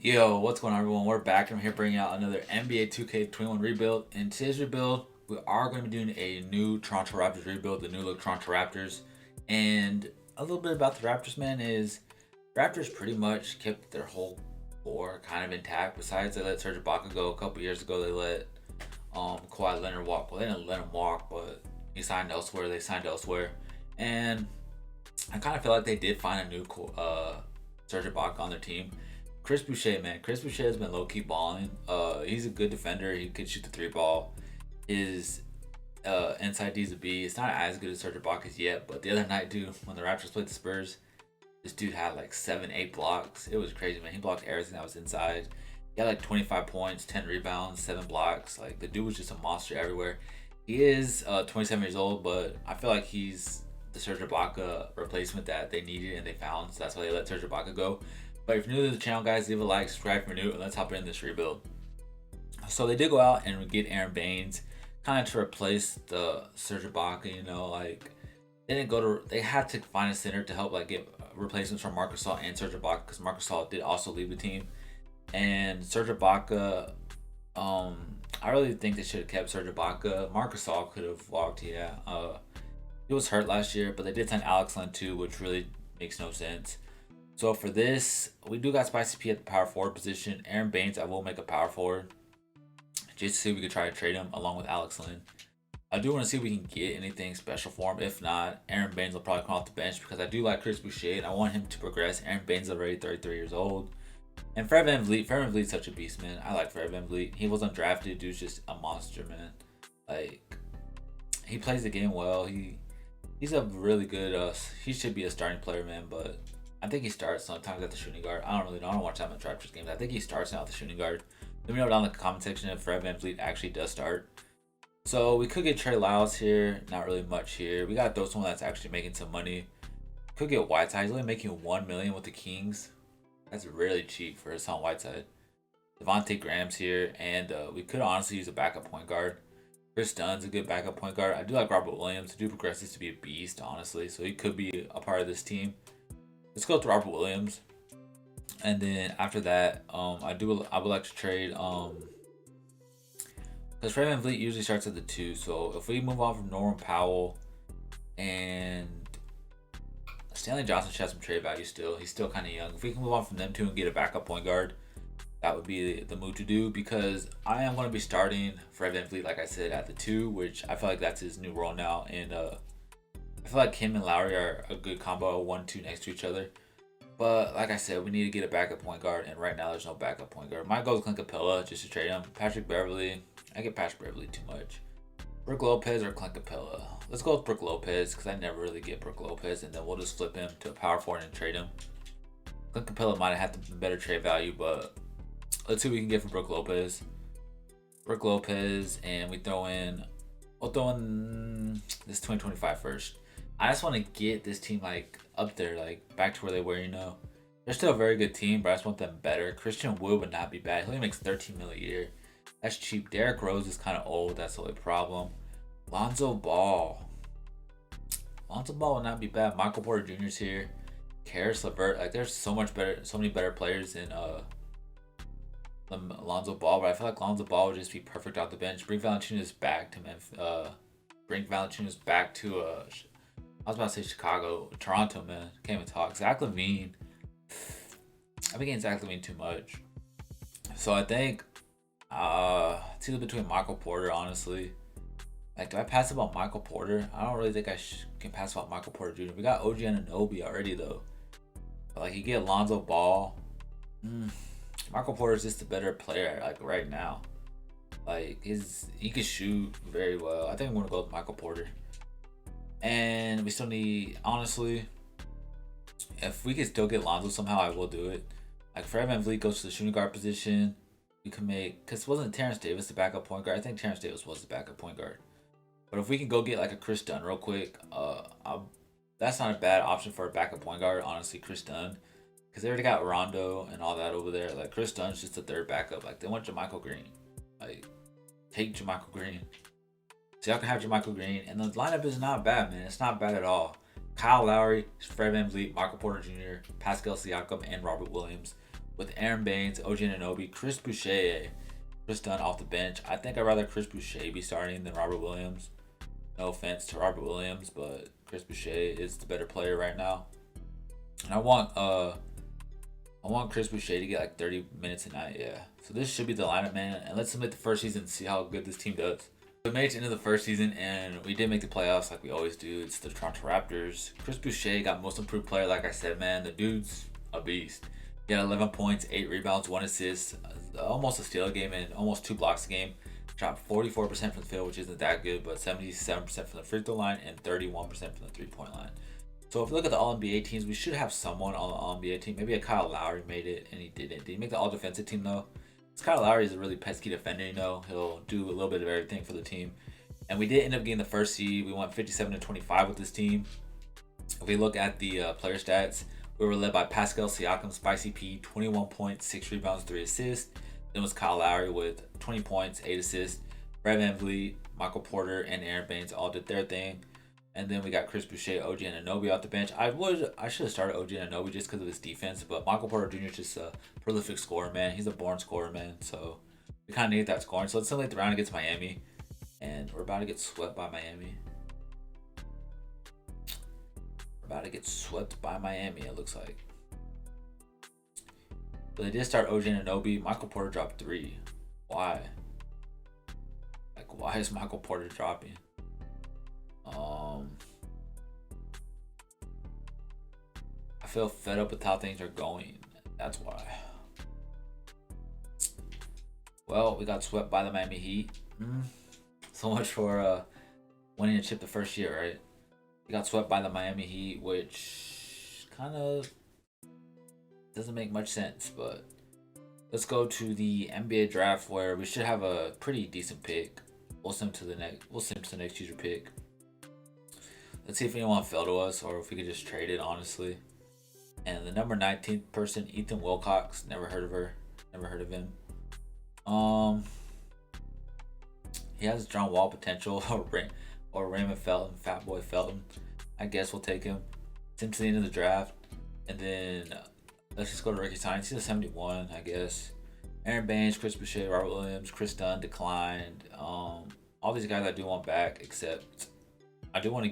Yo, what's going on, everyone? We're back. I'm here bringing out another NBA 2K21 rebuild. In today's rebuild, we are going to be doing a new Toronto Raptors rebuild, the new look Toronto Raptors. And a little bit about the Raptors, man, is Raptors pretty much kept their whole core kind of intact. Besides, they let Serge Ibaka go a couple years ago. They let Kawhi Leonard walk. Well, they didn't let him walk, but he signed elsewhere. They signed elsewhere, and I kind of feel like they did find a new Serge Ibaka on their team. Chris Boucher, man. Chris Boucher has been low key balling. He's a good defender. He could shoot the three ball. His inside D's a B. It's not as good as Serge Ibaka's yet, but the other night, dude, when the Raptors played the Spurs, this dude had like 7, 8 blocks. It was crazy, man. He blocked everything that was inside. He had like 25 points, 10 rebounds, 7 blocks. Like the dude was just a monster everywhere. He is 27 years old, but I feel like he's the Serge Ibaka replacement that they needed and they found. So that's why they let Serge Ibaka go. But if you're new to the channel, guys, leave a like, subscribe if you're new, and let's hop in this rebuild. So they did go out and get Aaron Baines, kind of to replace the Serge Ibaka. Like they didn't go to. They had to find a center to help like get replacements for Marc Gasol and Serge Ibaka because Marc Gasol did also leave the team. And Serge Ibaka, I really think they should have kept Serge Ibaka. Marc Gasol could have walked. Yeah, he was hurt last year, but they did sign Alex Len too, which really makes no sense. So for this, we do got Spicy P at the power forward position. Aaron Baines, I will make a power forward just to see if we could try to trade him along with Alex Lynn. I do want to see if we can get anything special for him. If not, Aaron Baines will probably come off the bench because I do like Chris Boucher and I want him to progress. Aaron Baines is already 33 years old. And Fred VanVleet's such a beast, man. I like Fred VanVleet. He was undrafted. Dude's just a monster, man. Like, he plays the game well. He's a really good, he should be a starting player, man, but I think he starts sometimes at the shooting guard. I don't really know. I don't watch that much Raptors games. I think he starts now at the shooting guard. Let me know down in the comment section if Fred VanVleet actually does start. So we could get Trey Lyles here. Not really much here. We got those one that's actually making some money. Could get Whiteside. He's only making $1 million with the Kings. That's really cheap for Hassan Whiteside. Devontae Graham's here, and we could honestly use a backup point guard. Chris Dunn's a good backup point guard. I do like Robert Williams. The dude progresses to be a beast, honestly. So he could be a part of this team. Let's go with Robert Williams, and then after that, I would like to trade because Fred VanVleet usually starts at the 2. So if we move on from Norman Powell and Stanley Johnson should have some trade value still. He's still kind of young. If we can move on from them two and get a backup point guard, that would be the move to do because I am going to be starting Fred VanVleet, like I said, at the 2, which I feel like that's his new role now. And I feel like him and Lowry are a good combo, 1-2 next to each other. But like I said, we need to get a backup point guard, and right now there's no backup point guard. My goal is Clint Capella just to trade him. Patrick Beverly, I get Patrick Beverly too much. Brook Lopez or Clint Capella. Let's go with Brook Lopez because I never really get Brook Lopez, and then we'll just flip him to a power forward and trade him. Clint Capella might have had the better trade value, but let's see what we can get for Brook Lopez. Brook Lopez, and we'll throw in this 2025 first. I just want to get this team like up there, like back to where they were. They're still a very good team, but I just want them better. Christian Wood would not be bad. He only makes $13 million a year. That's cheap. Derrick Rose is kind of old. That's the only problem. Lonzo Ball would not be bad. Michael Porter Jr.'s here. Karis LeVert. Like there's so many better players than Lonzo Ball, but I feel like Lonzo Ball would just be perfect off the bench. Bring Valanciunas back to Memphis. Bring Valanciunas back to I was about to say Chicago, Toronto, man. Can't even talk. Zach LaVine. I've been getting Zach LaVine too much. So I think it's either between Michael Porter, honestly. Like, do I pass about Michael Porter? I don't really think I can pass about Michael Porter Jr. We got OG Anunoby already, though. But, like, you get Lonzo Ball. Michael Porter is just a better player, like, right now. Like, he can shoot very well. I think I'm going to go with Michael Porter. And we still need, honestly, if we could still get Lonzo somehow, I will do it. Like, Fred VanVleet goes to the shooting guard position. We can make, because wasn't Terrence Davis the backup point guard? I think Terrence Davis was the backup point guard. But if we can go get like a Chris Dunn real quick, that's not a bad option for a backup point guard, honestly, Chris Dunn. Because they already got Rondo and all that over there. Like, Chris Dunn's just a third backup. Like, they want JaMychal Green. Like, take JaMychal Green. So y'all can have JaMychal Green. And the lineup is not bad, man. It's not bad at all. Kyle Lowry, Fred VanVleet, Michael Porter Jr., Pascal Siakam, and Robert Williams. with Aaron Baines, OG Anunoby, Chris Boucher, Chris Dunn off the bench. I think I'd rather Chris Boucher be starting than Robert Williams. No offense to Robert Williams, but Chris Boucher is the better player right now. And I want Chris Boucher to get like 30 minutes a night, yeah. So this should be the lineup, man. And let's submit the first season and see how good this team does. We made it into the first season, and we did make the playoffs like we always do. It's the Toronto Raptors. Chris Boucher got most improved player, like I said, man. The dude's a beast. He had 11 points, 8 rebounds, 1 assist, almost a steal a game, and almost 2 blocks a game. Shot 44% from the field, which isn't that good, but 77% from the free throw line and 31% from the three-point line. So if we look at the All-NBA teams, we should have someone on the All-NBA team. Maybe a Kyle Lowry made it, and he didn't. Did he make the All-Defensive team, though? Because Kyle Lowry is a really pesky defender, you know. He'll do a little bit of everything for the team. And we did end up getting the first seed. We went 57-25 with this team. If we look at the player stats, we were led by Pascal Siakam, Spicy P, 21 points, 6 rebounds, 3 assists. Then was Kyle Lowry with 20 points, 8 assists. Fred VanVleet, Michael Porter, and Aaron Baines all did their thing. And then we got Chris Boucher, OG Anunoby off the bench. I should have started OG Anunoby just because of his defense, but Michael Porter Jr. is just a prolific scorer, man. He's a born scorer, man. So we kind of need that scoring. So let's simulate the round against Miami. And we're about to get swept by Miami. We're about to get swept by Miami, it looks like. But they did start OG Anunoby. Michael Porter dropped 3. Why? Like, why is Michael Porter dropping? I feel fed up with how things are going. That's why. Well, we got swept by the Miami Heat. So much for winning a chip the first year, right? We got swept by the Miami Heat, which kind of doesn't make much sense. But let's go to the NBA draft, where we should have a pretty decent pick. We'll send to the next user pick. Let's see if anyone fell to us, or if we could just trade it, honestly. And the number 19th person, Ethan Wilcox. Never heard of her. Never heard of him. He has John Wall potential, or Raymond Felton, Fat Boy Felton. I guess we'll take him. Send to the end of the draft. And then let's just go to Ricky Science. He's a 71, I guess. Aaron Baines, Chris Boucher, Robert Williams, Chris Dunn declined. All these guys I do want back, except I want to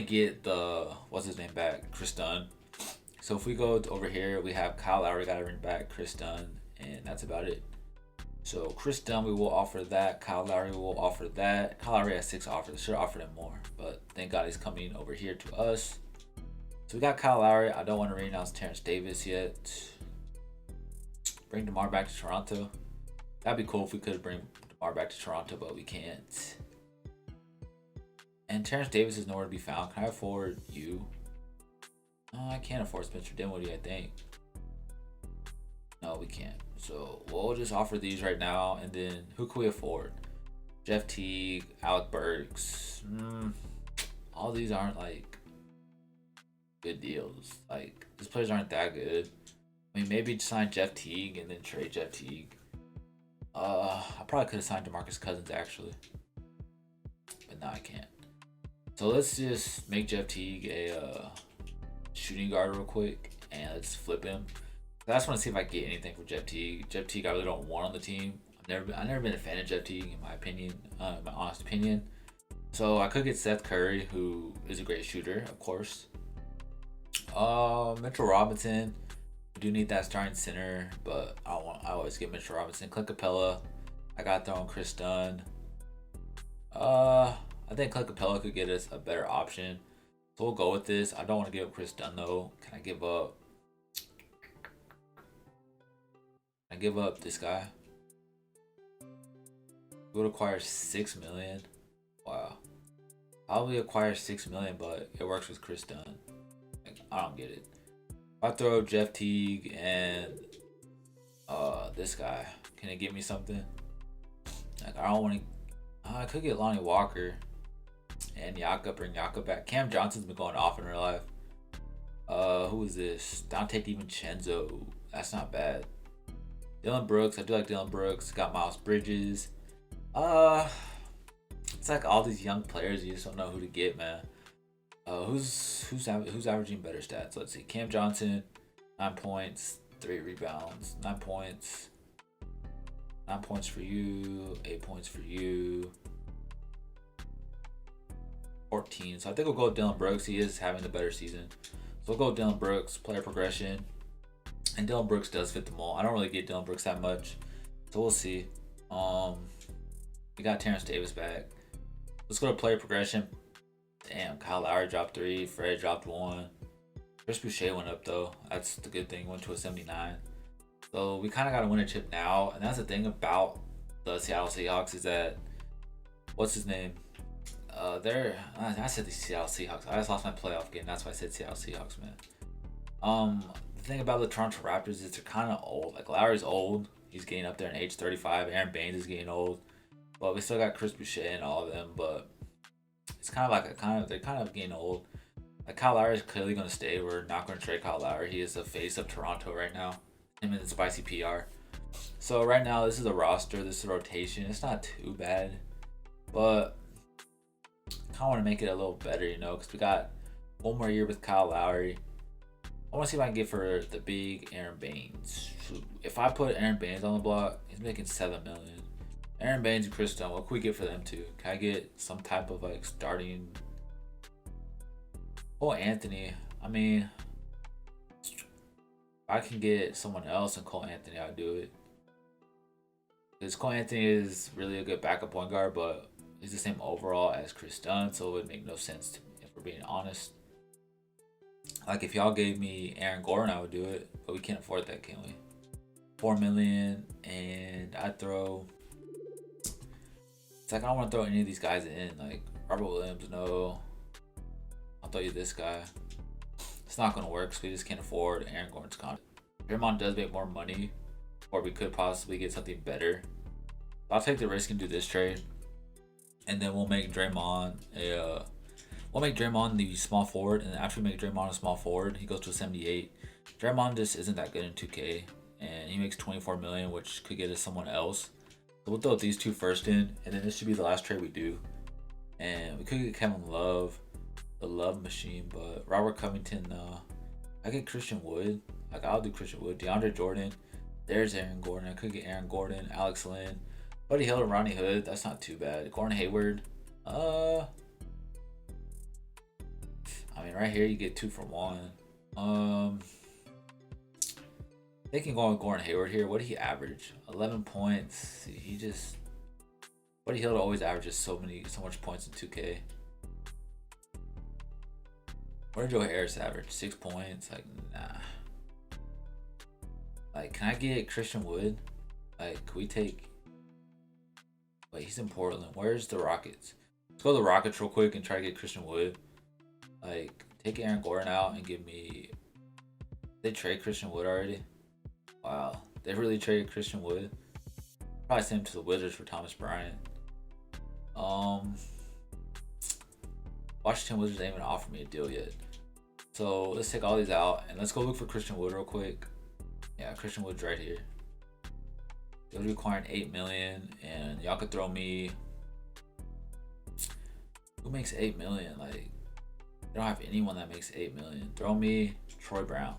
get the, what's his name back? Chris Dunn. So if we go over here, we have Kyle Lowry got to bring back Chris Dunn, and that's about it. So Chris Dunn, we will offer that. Kyle Lowry will offer that. Kyle Lowry has 6 offers. Should have offered him more, but thank God he's coming over here to us. So we got Kyle Lowry. I don't want to re-announce Terrence Davis yet. Bring DeMar back to Toronto. That'd be cool if we could bring DeMar back to Toronto, but we can't. And Terrence Davis is nowhere to be found. Can I afford you? I can't afford Spencer Dinwiddie, I think. No, we can't. So we'll just offer these right now, and then who can we afford? Jeff Teague, Alec Burks. All these aren't like good deals. Like, these players aren't that good. I mean, maybe sign Jeff Teague and then trade Jeff Teague. I probably could have signed DeMarcus Cousins actually, but no, I can't. So let's just make Jeff Teague a shooting guard real quick, and let's flip him. I just want to see if I get anything for Jeff Teague. Jeff Teague, I really don't want on the team. I've never been a fan of Jeff Teague, in my opinion, my honest opinion. So I could get Seth Curry, who is a great shooter, of course. Mitchell Robinson. We do need that starting center, but I always get Mitchell Robinson. Clint Capella. I got thrown Chris Dunn. I think Clint Capella could get us a better option, so we'll go with this. I don't want to give up Chris Dunn though. Can I give up this guy? We would acquire $6 million. Wow. Probably acquire $6 million, but it works with Chris Dunn. Like, I don't get it. If I throw Jeff Teague and this guy, can it give me something? Like, I don't want to. I could get Lonnie Walker and bring Yaka back. Cam Johnson's been going off in real life. Who is this? Dante DiVincenzo. That's not bad. Dylan Brooks. I do like Dylan Brooks. Got Miles Bridges. It's like all these young players, you just don't know who to get, man. Who's averaging better stats? Let's see. Cam Johnson, 9 points, 3 rebounds, 9 points. 9 points for you, 8 points for you. 14. So I think we'll go with Dylan Brooks. He is having the better season. So we'll go with Dylan Brooks, player progression. And Dylan Brooks does fit the mold. I don't really get Dylan Brooks that much. So we'll see. We got Terrence Davis back. Let's go to player progression. Damn, Kyle Lowry dropped 3. Fred dropped 1. Chris Boucher went up though. That's the good thing. Went to a 79. So we kind of got to win a chip now. And that's the thing about the Seattle Seahawks is that, what's his name? I said the Seattle Seahawks. I just lost my playoff game. That's why I said Seattle Seahawks, man. The thing about the Toronto Raptors is they're kind of old. Like Lowry's old. He's getting up there in age 35. Aaron Baines is getting old. But we still got Chris Boucher and all of them. But it's kind of like they're kind of getting old. Like Kyle Lowry is clearly going to stay. We're not going to trade Kyle Lowry. He is the face of Toronto right now. Him and the spicy PR. So right now this is a roster. This is a rotation. It's not too bad. But I kind of want to make it a little better, you know, because we got one more year with Kyle Lowry. I want to see if I can get for the big Aaron Baines. If I put Aaron Baines on the block, he's making $7 million. Aaron Baines and Chris Dunn, what can we get for them too? Can I get some type of like starting? Oh, Anthony. I mean, if I can get someone else and Cole Anthony, I'll do it. Because Cole Anthony is really a good backup point guard, but he's the same overall as Chris Dunn, so it would make no sense to me if we're being honest. Like if y'all gave me Aaron Gordon, I would do it, but we can't afford that, can we? $4 million, and I'd throw. It's like I don't want to throw any of these guys in. Like Robert Williams, no. I'll throw you this guy. It's not gonna work, so we just can't afford Aaron Gordon's contract. Draymond does make more money, or we could possibly get something better. I'll take the risk and do this trade. And then we'll make Draymond the small forward, and after we make Draymond a small forward, he goes to a 78. Draymond just isn't that good in 2K, and he makes $24 million, which could get us someone else. So we'll throw these two first in, and then this should be the last trade we do. And we could get Kevin Love, the Love Machine, but Robert Covington. I get Christian Wood. Like I'll do Christian Wood, DeAndre Jordan. There's Aaron Gordon. I could get Aaron Gordon, Alex Lynn. Buddy Hield and Ronnie Hood, that's not too bad. Gordon Hayward. I mean, right here you get 2 for 1. They can go with Gordon Hayward here. What did he average? 11 points. Buddy Hield always averages so much points in 2K. What did Joe Harris average? 6 points. Like nah. Like, can I get Christian Wood? Like, can we take? Wait, he's in Portland. Where's the Rockets? Let's go to the Rockets real quick and try to get Christian Wood. Like, take Aaron Gordon out and give me. They trade Christian Wood already? Wow, they really traded Christian Wood. Probably send him to the Wizards for Thomas Bryant. Washington Wizards ain't even offer me a deal yet. So let's take all these out and let's go look for Christian Wood real quick. Yeah, Christian Wood's right here. They'll be requiring $8 million, and y'all could throw me. Who makes $8 million? Like, they don't have anyone that makes $8 million. Throw me Troy Brown.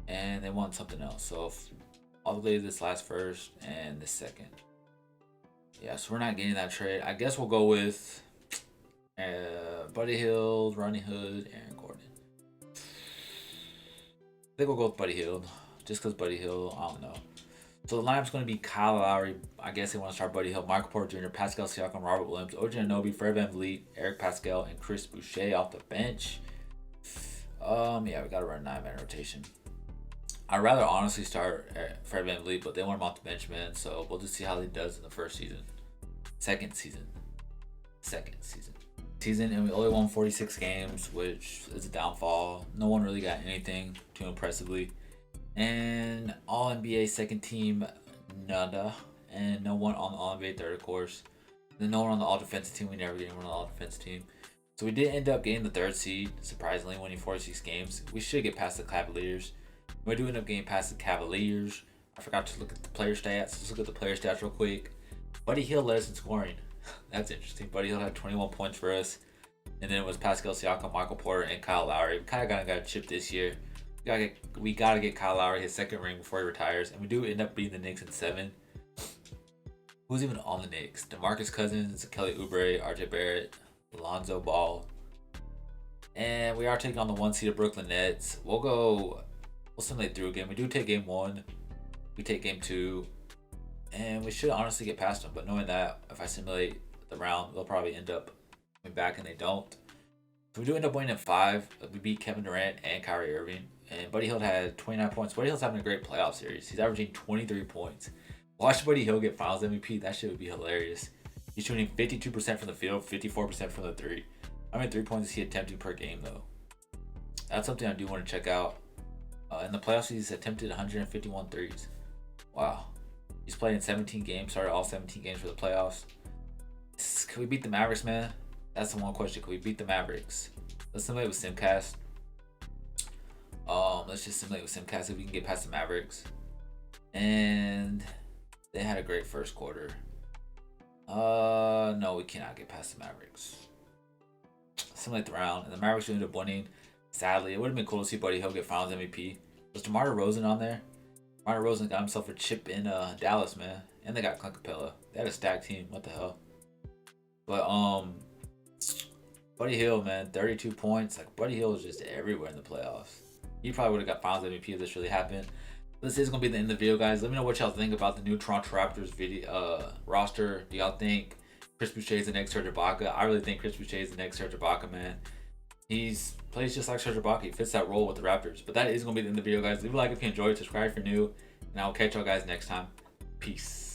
And they want something else. So I'll leave this last first and this second. Yeah, so we're not getting that trade. I guess we'll go with Buddy Hield, Ronnie Hood, Aaron Gordon. I think we'll go with Buddy Hield. Just because Buddy Hield, I don't know. So the lineup's going to be Kyle Lowry. I guess they want to start Buddy Hield, Michael Porter Jr., Pascal Siakam, Robert Williams, OG Anunoby, Fred VanVleet, Eric Pascal, and Chris Boucher off the bench. Yeah, we got to run a 9-man rotation. I'd rather honestly start Fred VanVleet, but they want him off the bench, man. So we'll just see how he does in the first season. Second season, and we only won 46 games, which is a downfall. No one really got anything too impressively. And all NBA second team, nada. And no one on the all NBA third, of course. And then no one on the all defensive team. We never get anyone on the all defensive team. So we did end up getting the 3rd seed, surprisingly, winning 46 games. We should get past the Cavaliers. We do end up getting past the Cavaliers. I forgot to look at the player stats. Let's look at the player stats real quick. Buddy Hield led us in scoring. That's interesting. Buddy Hield had 21 points for us. And then it was Pascal Siakam, Michael Porter, and Kyle Lowry. We kind of got a chip this year. We gotta get Kyle Lowry his second ring before he retires, and we do end up beating the Knicks in 7. Who's even on the Knicks? DeMarcus Cousins, Kelly Oubre, RJ Barrett, Lonzo Ball, and we are taking on the 1 seed of Brooklyn Nets. We'll simulate through again. We do take game 1, we take game 2, and we should honestly get past them. But knowing that, if I simulate the round, they'll probably end up coming back, and they don't. So we do end up winning in 5. We beat Kevin Durant and Kyrie Irving. And Buddy Hield had 29 points. Buddy Hield's having a great playoff series. He's averaging 23 points. Watch Buddy Hield get Finals MVP. That shit would be hilarious. He's shooting 52% from the field, 54% from the 3. How many 3-pointers is he attempting per game, though? That's something I do want to check out. In the playoffs, he's attempted 151 threes. Wow. He's played in 17 games. Started all 17 games for the playoffs. Can we beat the Mavericks, man? That's the one question. Can we beat the Mavericks? Let's simulate with Simcast. Let's just simulate with Simcast if we can get past the Mavericks. And they had a great first quarter. No, we cannot get past the Mavericks. Simulate the round, and the Mavericks ended up winning. Sadly, it would have been cool to see Buddy Hield get Finals MVP. Was DeMar DeRozan on there? DeMar DeRozan got himself a chip in Dallas, man, and they got Clint Capella. They had a stacked team. What the hell? But Buddy Hield, man, 32 points. Like, Buddy Hield is just everywhere in the playoffs. He probably would have got Finals MVP if this really happened. This is gonna be the end of the video, guys. Let me know what y'all think about the new Toronto Raptors video roster. Do y'all think Chris Boucher is the next Serge Ibaka? I really think Chris Boucher is the next Serge Ibaka, man. He's plays just like Serge Ibaka. He fits that role with the Raptors. But that is gonna be the end of the video, guys. Leave a like if you enjoyed. Subscribe if you're new, and I'll catch y'all guys next time. Peace.